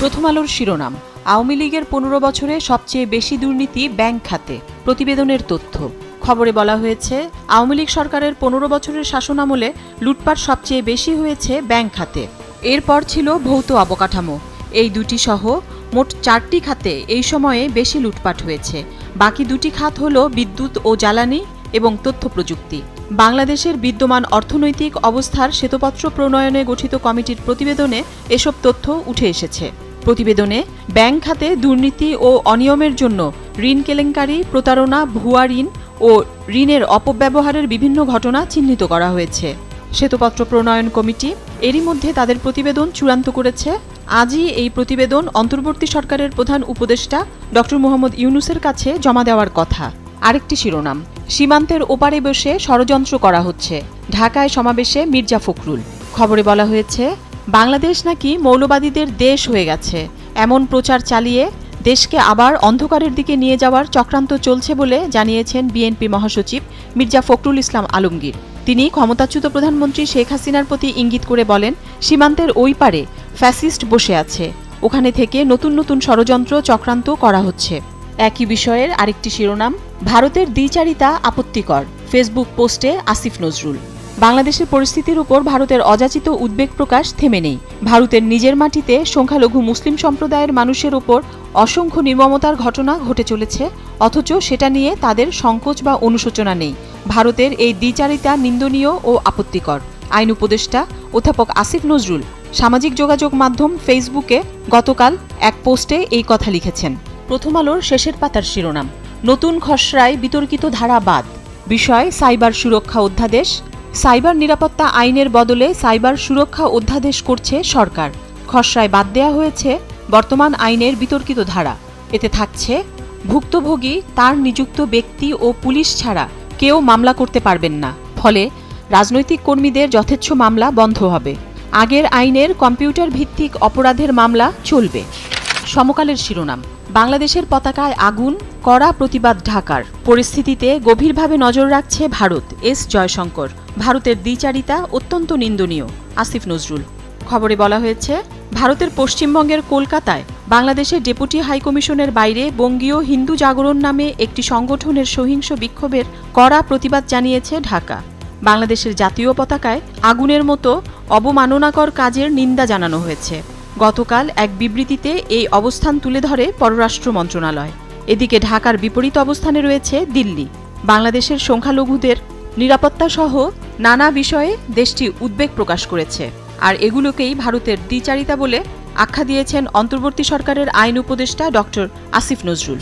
প্রথম আলোর শিরোনাম, আওয়ামী লীগের ১৫ বছরে সবচেয়ে বেশি দুর্নীতি ব্যাংক খাতে, প্রতিবেদনের তথ্য। খবরে বলা হয়েছে, আওয়ামী লীগ সরকারের ১৫ বছরের শাসনামলে লুটপাট সবচেয়ে বেশি হয়েছে ব্যাংক খাতে। এরপর ছিল ভৌত অবকাঠামো। এই দুটি সহ মোট ৪টি খাতে এই সময়ে বেশি লুটপাট হয়েছে। বাকি দুটি খাত হল বিদ্যুৎ ও জ্বালানি এবং তথ্য প্রযুক্তি। বাংলাদেশের বিদ্যমান অর্থনৈতিক অবস্থার শ্বেতপত্র প্রণয়নে গঠিত কমিটির প্রতিবেদনে এসব তথ্য উঠে এসেছে। প্রতিবেদনে ব্যাংক খাতে দুর্নীতি ও অনিয়মের জন্য ঋণ কেলেঙ্কারি, প্রতারণা, ভুয়া ঋণ ও ঋণের অপব্যবহারের বিভিন্ন ঘটনা চিহ্নিত করা হয়েছে। শ্বেতপত্র প্রণয়ন কমিটি এরই মধ্যে তাদের প্রতিবেদন চূড়ান্ত করেছে। আজই এই প্রতিবেদন অন্তর্বর্তী সরকারের প্রধান উপদেষ্টা ডক্টর মোহাম্মদ ইউনূসের কাছে জমা দেওয়ার কথা। আরেকটি শিরোনাম, সীমান্তের ওপারে বসে ষড়যন্ত্র করা হচ্ছে, ঢাকায় সমাবেশে মির্জা ফখরুল। খবরে বলা হয়েছে, বাংলাদেশ নাকি মৌলবাদীদের দেশ হয়ে গেছে, এমন প্রচার চালিয়ে দেশকে আবার অন্ধকারের দিকে নিয়ে যাওয়ার চক্রান্ত চলছে বলে জানিয়েছেন বিএনপি মহাসচিব মির্জা ফখরুল ইসলাম আলমগীর। তিনি ক্ষমতাচ্যুত প্রধানমন্ত্রী শেখ হাসিনার প্রতি ইঙ্গিত করে বলেন, সীমান্তের ওই পারে ফ্যাসিস্ট বসে আছে, ওখানে থেকে নতুন নতুন ষড়যন্ত্র চক্রান্ত করা হচ্ছে। একই বিষয়ের আরেকটি শিরোনাম, ভারতের দ্বিচারিতা আপত্তিকর, ফেসবুক পোস্টে আসিফ নজরুল। বাংলাদেশের পরিস্থিতির উপর ভারতের অযাচিত উদ্বেগ প্রকাশ থেমে নেই। ভারতের নিজের মাটিতে সংখ্যালঘু মুসলিম সম্প্রদায়ের মানুষের ওপর অসংখ্য নির্মমতার ঘটনা ঘটে চলেছে, অথচ সেটা নিয়ে তাদের সংকোচ বা অনুশোচনা নেই। ভারতের এই দ্বিচারিতা নিন্দনীয় ও আপত্তিকর। আইন উপদেষ্টা অধ্যাপক আসিফ নজরুল সামাজিক যোগাযোগ মাধ্যম ফেসবুকে গতকাল এক পোস্টে এই কথা লিখেছেন। প্রথম আলোর শেষের পাতার শিরোনাম, নতুন খসড়ায় বিতর্কিত ধারা বাদ, বিষয় সাইবার সুরক্ষা অধ্যাদেশ। সাইবার নিরাপত্তা আইনের বদলে সাইবার সুরক্ষা অধ্যাদেশ করছে সরকার। খসড়ায় বাদ দেওয়া হয়েছে বর্তমান আইনের বিতর্কিত ধারা। এতে থাকছে, ভুক্তভোগী, তার নিযুক্ত ব্যক্তি ও পুলিশ ছাড়া কেউ মামলা করতে পারবেন না। ফলে রাজনৈতিক কর্মীদের যথেচ্ছ মামলা বন্ধ হবে। আগের আইনের কম্পিউটার ভিত্তিক অপরাধের মামলা চলবে। সমকালের শিরোনাম, বাংলাদেশের পতাকায় আগুন, কড়া প্রতিবাদ ঢাকার। পরিস্থিতিতে গভীরভাবে নজর রাখছে ভারত, এস জয়শঙ্কর। ভারতের দ্বিচারিতা অত্যন্ত নিন্দনীয়, আসিফ নজরুল। খবরে বলা হয়েছে, ভারতের পশ্চিমবঙ্গের কলকাতায় বাংলাদেশের ডেপুটি হাইকমিশনের বাইরে বঙ্গীয় হিন্দু জাগরণ নামে একটি সংগঠনের সহিংস বিক্ষোভের কড়া প্রতিবাদ জানিয়েছে ঢাকা। বাংলাদেশের জাতীয় পতাকায় আগুনের মতো অবমাননাকর কাজের নিন্দা জানানো হয়েছে। গতকাল এক বিবৃতিতে এই অবস্থান তুলে ধরে পররাষ্ট্র মন্ত্রণালয়। এদিকে ঢাকার বিপরীত অবস্থানে রয়েছে দিল্লি। বাংলাদেশের সংখ্যালঘুদের নিরাপত্তা সহ নানা বিষয়ে দেশটি উদ্বেগ প্রকাশ করেছে, আর এগুলোকেই ভারতের দ্বিচারিতা বলে আখ্যা দিয়েছেন অন্তর্বর্তী সরকারের আইন উপদেষ্টা ডক্টর আসিফ নজরুল।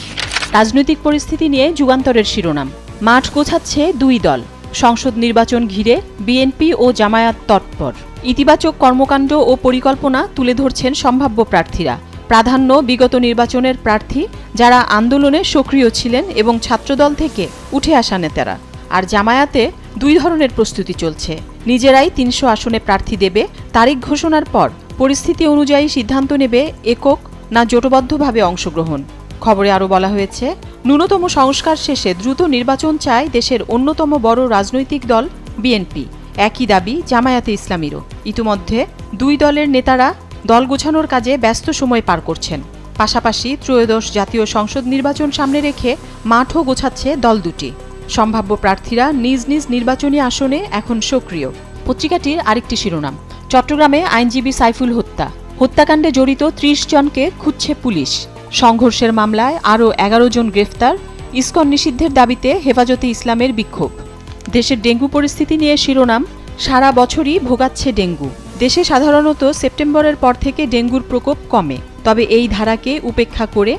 রাজনৈতিক পরিস্থিতি নিয়ে যুগান্তরের শিরোনাম, মাঠ গোছাচ্ছে দুই দল, সংসদ নির্বাচন ঘিরে বিএনপি ও জামায়াত তৎপর। ইতিবাচক কর্মকাণ্ড ও পরিকল্পনা তুলে ধরছেন সম্ভাব্য প্রার্থীরা। প্রাধান্য বিগত নির্বাচনের প্রার্থী, যারা আন্দোলনে সক্রিয় ছিলেন, এবং ছাত্রদল থেকে উঠে আসা নেতারা। আর জামায়াতে দুই ধরনের প্রস্তুতি চলছে। নিজেরাই ৩০০ আসনে প্রার্থী দেবে, তারিখ ঘোষণার পর পরিস্থিতি অনুযায়ী সিদ্ধান্ত নেবে একক না জোটবদ্ধভাবে অংশগ্রহণ। খবরে আরও বলা হয়েছে, ন্যূনতম সংস্কার শেষে দ্রুত নির্বাচন চায় দেশের অন্যতম বড় রাজনৈতিক দল বিএনপি। একই দাবি জামায়াতে ইসলামীরও। ইতিমধ্যে দুই দলের নেতারা দল গোছানোর কাজে ব্যস্ত সময় পার করছেন। পাশাপাশি ত্রয়োদশ জাতীয় সংসদ নির্বাচন সামনে রেখে মাঠও গোছাচ্ছে দল দুটি। সম্ভাব্য প্রার্থীরা নিজ নিজ নির্বাচনী আসনে এখন সক্রিয়। পত্রিকাটির আরেকটি শিরোনাম, চট্টগ্রামে আইনজীবী সাইফুল হত্যাকাণ্ডে জড়িত ৩০ জনকে খুঁজছে পুলিশ। সংঘর্ষের মামলায় আরও ১১ জন গ্রেফতার। ইসকন নিষিদ্ধের দাবিতে হেফাজতে ইসলামের বিক্ষোভ। দেশের ডেঙ্গু পরিস্থিতি নিয়ে শিরোনাম, সারা বছরই ভোগাচ্ছে ডেঙ্গু। দেশে সাধারণত সেপ্টেম্বরের পর থেকে ডেঙ্গুর প্রকোপ কমে, তবে এই ধারাকে উপেক্ষা করে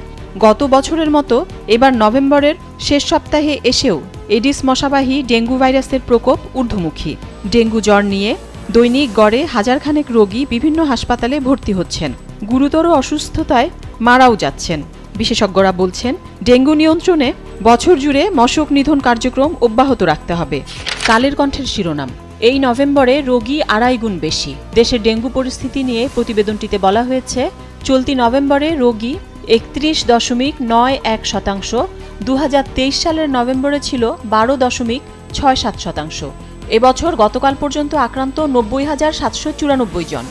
গত বছরের মতো এবার নভেম্বরের শেষ সপ্তাহে এসেও এডিস মশাবাহী ডেঙ্গু ভাইরাসের প্রকোপ ঊর্ধ্বমুখী। ডেঙ্গু জ্বর নিয়ে দৈনিক গড়ে হাজারখানেক রোগী বিভিন্ন হাসপাতালে ভর্তি হচ্ছেন, গুরুতর অসুস্থতায় মারাও যাচ্ছেন। বিশেষজ্ঞরা বলছেন, ডেঙ্গু নিয়ন্ত্রণে বছর জুড়ে মশক নিধন কার্যক্রম অব্যাহত রাখতে হবে। কালের কণ্ঠের শিরোনাম, এই নভেম্বরে রোগী ২.৫ গুণ বেশি। দেশের ডেঙ্গু পরিস্থিতি নিয়ে প্রতিবেদনটিতে বলা হয়েছে, চলতি নভেম্বরে রোগী ৩১.৯১%। ২০২৩ সালের নভেম্বরে ছিল ১২.৬৭%। এবছর গতকাল পর্যন্ত আক্রান্ত ৯০,৭৯৪ জন।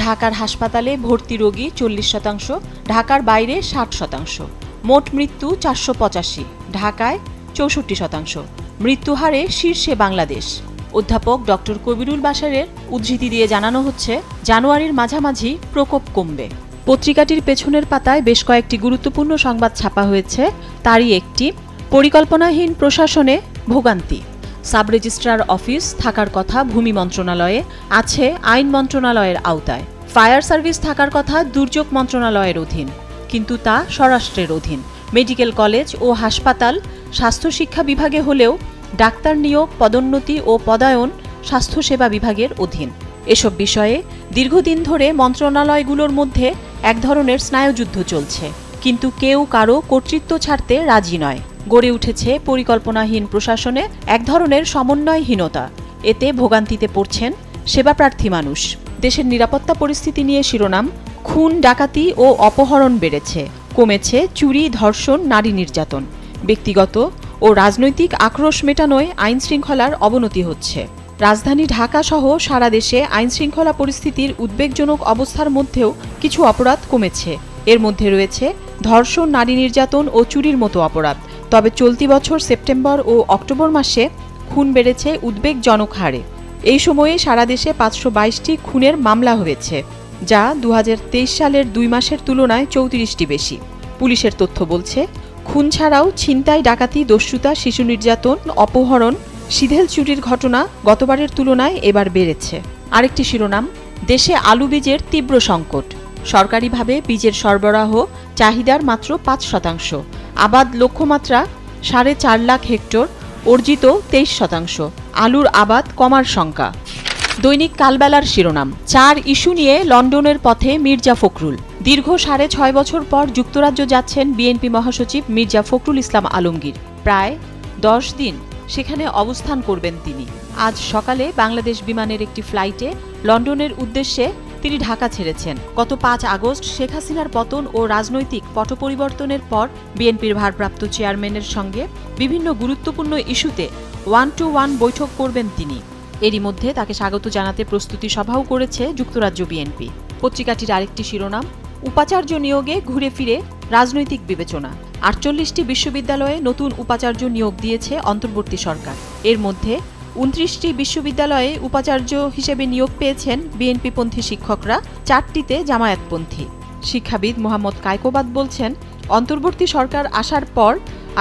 ঢাকার হাসপাতালে ভর্তি রোগী 40%, ঢাকার বাইরে 60%। মোট মৃত্যু 485, ঢাকায় 64%। মৃত্যুহারে শীর্ষে বাংলাদেশ। অধ্যাপক ডক্টর কবিরুল বাশারের উদ্ধৃতি দিয়ে জানানো হচ্ছে, জানুয়ারির মাঝামাঝি প্রকোপ কমবে। পত্রিকাটির পেছনের পাতায় বেশ কয়েকটি গুরুত্বপূর্ণ সংবাদ ছাপা হয়েছে। তারই একটি, পরিকল্পনাহীন প্রশাসনে ভোগান্তি। সাব রেজিস্ট্রার অফিস থাকার কথা ভূমি মন্ত্রণালয়ে, আছে আইন মন্ত্রণালয়ের আওতায়। ফায়ার সার্ভিস থাকার কথা দুর্যোগ মন্ত্রণালয়ের অধীন, কিন্তু তা স্বরাষ্ট্রের অধীন। মেডিকেল কলেজ ও হাসপাতাল স্বাস্থ্য শিক্ষা বিভাগে হলেও ডাক্তার নিয়োগ, পদোন্নতি ও পদায়ন স্বাস্থ্যসেবা বিভাগের অধীন। এসব বিষয়ে দীর্ঘদিন ধরে মন্ত্রণালয়গুলোর মধ্যে এক ধরনের স্নায়ুযুদ্ধ চলছে, কিন্তু কেউ কারো কর্তৃত্ব ছাড়তে রাজি নয়। গড়ে উঠেছে পরিকল্পনাহীন প্রশাসনে এক ধরনের সমন্বয়হীনতা। এতে ভোগান্তিতে পড়ছেন সেবাপ্রার্থী মানুষ। দেশের নিরাপত্তা পরিস্থিতি নিয়ে শিরোনাম, খুন, ডাকাতি ও অপহরণ বেড়েছে, কমেছে চুরি, ধর্ষণ, নারী নির্যাতন। ব্যক্তিগত ও রাজনৈতিক আক্রোশ মেটানোয় আইনশৃঙ্খলার অবনতি হচ্ছে। রাজধানী ঢাকা সহ সারা দেশে আইনশৃঙ্খলা পরিস্থিতির উদ্বেগজনক অবস্থার মধ্যেও কিছু অপরাধ কমেছে। এর মধ্যে রয়েছে ধর্ষণ, নারী নির্যাতন ও চুরির মতো অপরাধ। তবে চলতি বছর সেপ্টেম্বর ও অক্টোবর মাসে খুন বেড়েছে উদ্বেগজনক হারে। এই সময়ে সারা দেশে 522টি খুনের মামলা হয়েছে, যা 2023 সালের 2 মাসের তুলনায় 34টি বেশি। পুলিশের তথ্য বলছে, খুন ছাড়াও ছিনতাই, ডাকাতি, দস্যুতা, শিশু নির্যাতন, অপহরণ, সিঁধেল চুরির ঘটনা গতবারের তুলনায় এবার বেড়েছে। আরেকটি শিরোনাম, দেশে আলু বীজের তীব্র সংকট। সরকারিভাবে বীজের সরবরাহ চাহিদার মাত্র 5%। আবাদ লক্ষ্যমাত্রা 4.5 লাখ হেক্টর, অর্জিত 23%। আলুর আবাদ কমার শঙ্কা। দৈনিক কালবেলার শিরোনাম, 4 ইস্যু নিয়ে লন্ডনের পথে মির্জা ফখরুল। দীর্ঘ 6.5 বছর পর যুক্তরাজ্য যাচ্ছেন বিএনপি মহাসচিব মির্জা ফখরুল ইসলাম আলমগীর। প্রায় 10 দিন সেখানে অবস্থান করবেন তিনি। আজ সকালে বাংলাদেশ বিমানের একটি ফ্লাইটে লন্ডনের উদ্দেশ্যে তিনি ঢাকা ছেড়েছেন। গত 5 আগস্ট শেখ হাসিনার পতন ও রাজনৈতিক পট পরিবর্তনের পর বিএনপির ভারপ্রাপ্ত চেয়ারম্যানের সঙ্গে বিভিন্ন গুরুত্বপূর্ণ ইস্যুতে 1-to-1 বৈঠক করবেন তিনি। এরই মধ্যে তাকে স্বাগত জানাতে প্রস্তুতি সভাও করেছে যুক্তরাজ্য বিএনপি। পত্রিকাটির আরেকটি শিরোনাম, উপাচার্য নিয়োগে ঘুরে ফিরে রাজনৈতিক বিবেচনা। 48টি বিশ্ববিদ্যালয়ে নতুন উপাচার্য নিয়োগ দিয়েছে অন্তর্বর্তী সরকার। এর মধ্যে 29টি বিশ্ববিদ্যালয়ে উপাচার্য হিসেবে নিয়োগ পেয়েছেন বিএনপিপন্থী শিক্ষকরা, 4টিতে জামায়াতপন্থী। শিক্ষাবিদ মোহাম্মদ কায়কোবাদ বলছেন, অন্তর্বর্তী সরকার আসার পর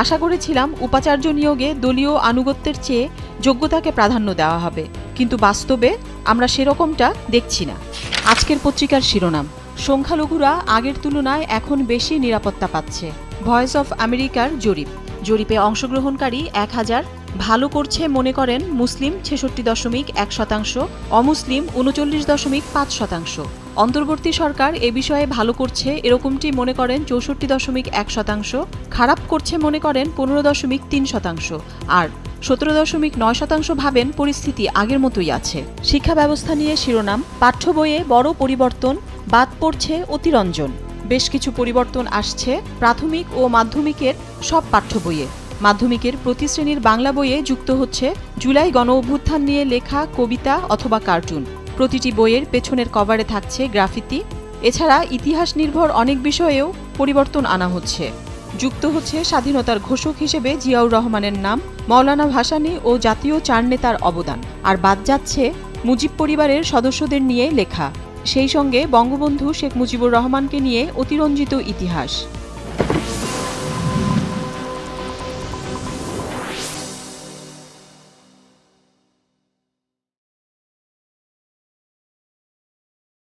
আশা করেছিলাম উপাচার্য নিয়োগে দলীয় আনুগত্যের চেয়ে যোগ্যতাকে প্রাধান্য দেওয়া হবে, কিন্তু বাস্তবে আমরা সেরকমটা দেখছি না। আজকের পত্রিকার শিরোনাম, সংখ্যালঘুরা আগের তুলনায় এখন বেশি নিরাপত্তা পাচ্ছে। ভয়েস অফ আমেরিকার জরিপ। জরিপে অংশগ্রহণকারী 1000 ভালো করছে মনে করেন মুসলিম 66.1%, অমুসলিম 39.5%। অন্তর্বর্তী সরকার এ বিষয়ে ভালো করছে এরকমটি মনে করেন 64.1%, খারাপ করছে মনে করেন 15.3%, আর 17.9% ভাবেন পরিস্থিতি আগের মতোই আছে। শিক্ষা ব্যবস্থা নিয়ে শিরোনাম, পাঠ্য বইয়ে বড় পরিবর্তন, বাদ পড়ছে অতিরঞ্জন। বেশ কিছু পরিবর্তন আসছে প্রাথমিক ও মাধ্যমিকের সব পাঠ্য বইয়ে। মাধ্যমিকের প্রতি শ্রেণীর বাংলা বইয়ে যুক্ত হচ্ছে জুলাই গণ অভ্যুত্থান নিয়ে লেখা কবিতা অথবা কার্টুন। প্রতিটি বইয়ের পেছনের কভারে থাকছে গ্রাফিতি। এছাড়া ইতিহাস নির্ভর অনেক বিষয়েও পরিবর্তন আনা হচ্ছে। যুক্ত হচ্ছে স্বাধীনতার ঘোষক হিসেবে জিয়াউর রহমানের নাম, মৌলানা ভাসানী ও জাতীয় 4 নেতার অবদান, আর বাদ যাচ্ছে মুজিব পরিবারের সদস্যদের নিয়ে লেখা, সেই সঙ্গে বঙ্গবন্ধু শেখ মুজিবুর রহমানকে নিয়ে অতিরঞ্জিত ইতিহাস।